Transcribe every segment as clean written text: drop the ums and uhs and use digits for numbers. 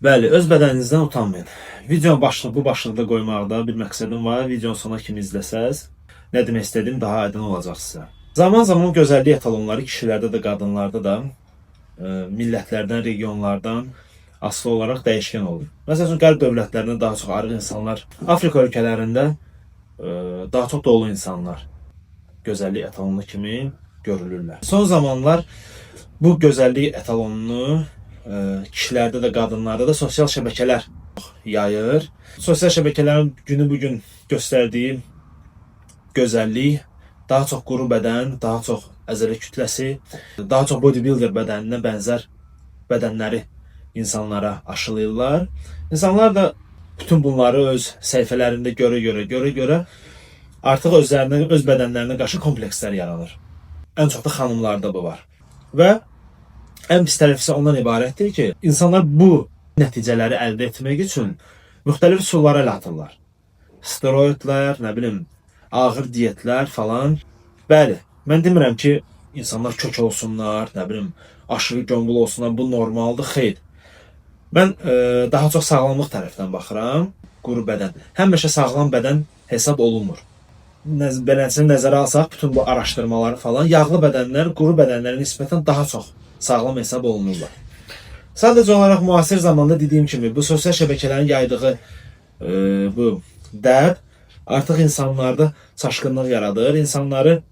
Bəli, öz bədəninizdən utanmayın. Videonun bu başlıqda qoymaqda bir məqsədim var. Videonun sona kimi izləsəz, nə demək istədiyim daha aydın olacaq sizə. Zaman zaman gözəllik etalonları kişilərdə də, qadınlarda da millətlərdən, regionlardan asılı olaraq dəyişkən olur. Məsələn, qərb dövlətlərində daha çox arıq insanlar, Afrika ölkələrində daha çox dolu insanlar gözəllik etalonu kimi görülürlər. Son zamanlar bu gözəllik etalonunu kişilərdə də, qadınlarda da sosial şəbəkələr yayır. Sosial şəbəkələrin günü bugün göstərdiyi gözəllik daha çox quru bədən, daha çox əzələ kütləsi, daha çox bodybuilder bədəninə bənzər bədənləri insanlara aşılayırlar. İnsanlar da bütün bunları öz səhifələrində görə artıq öz bədənlərinə qarşı komplekslər yaranır. Ən çox da xanımlarda bu var. Və ən pis tərəfi isə ondan ibarətdir ki, insanlar bu nəticələri əldə etmək üçün müxtəlif üsullara əl atırlar. Steroidlər, nə bilim, ağır diyetlər falan. Bəli, mən demirəm ki, insanlar kök olsunlar, nə bilim, aşırı gömbul olsunlar, bu normaldır, xeyr. Mən daha çox sağlamlıq tərəfdən baxıram. Quru bədən. Həmişə sağlam bədən hesab olunmur. Beləsini nəzərə alsaq, bütün bu araşdırmaları falan, yağlı bədənlər quru bədənlərə nisbətən daha çox sağlam hesab olunurlar. Sadəcə olaraq müasir zamanda dediyim kimi bu sosial şəbəkələrin yaydığı bu dəb artıq insanlarda çaşqınlıq yaradır. İnsanları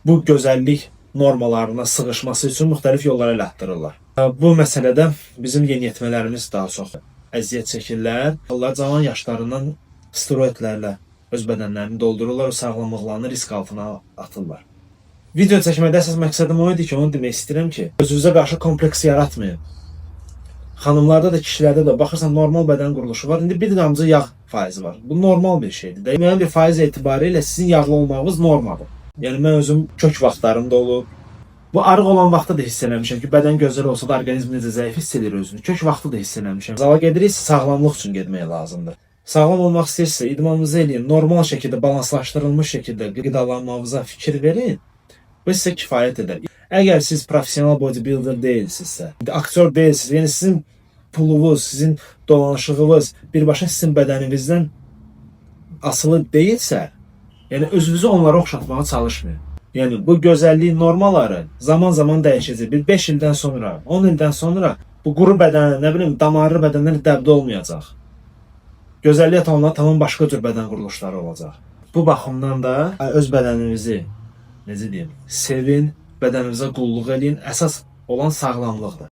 bu gözəllik normalarına sığışması üçün müxtəlif yollara əl atdırırlar. Bu məsələdə bizim yeniyetmələrimiz daha çox əziyyət çəkirlər. Onlar cavan yaşlarından steroidlərlə öz bədənlərini doldururlar, sağlamlıqlarını risk altına atırlar. Video çəkməkdə əsas məqsədim o idi ki, onu demək istəyirəm ki, özünüzə qarşı kompleks yaratmayın. Xanımlarda da, kişilərdə də baxırsan normal bədən quruluşu var. İndi bir damcı yağ faizi var. Bu normal bir şeydir. Müəyyən bir faiz etibarilə sizin yağlı olmağınız normadır. Yəni mən özüm kök vaxtlarımda olub. Bu arıq olan vaxtda da hiss eləmişəm ki, bədən gözəl olsa da orqanizm necə zəif hiss edir özünü. Kök vaxtı da hiss eləmişəm. Zala gediriksə sağlamlıq üçün getmək lazımdır. Sağlam olmaq istəyirsə idmanınızı eləyin, normal şəkildə, balanslaşdırılmış şəkildə qidalanmağınıza fikir verin. Bu sizə kifayət edər. Əgər siz professional bodybuilder deyilsinizsə, aktyor deyilsiniz, yəni sizin pulunuz, sizin dolanışığınız birbaşa sizin bədəninizdən asılı deyilsə, yəni özünüzü onlara oxşatmağa çalışmayın. Yəni bu gözəllik normalları zaman dəyişəcək. Bir 5 ildən sonra, 10 ildən sonra bu quru bədən, nə bilim, damarlı bədənlər dəbdə olmayacaq. Gözəllik etalonları tamam başqa cür bədən quruluşları olacaq. Bu baxımdan da öz bədəninizi, necə deyim, sevin, bədəninizə qulluq eləyin. Əsas olan sağlamlıqdır.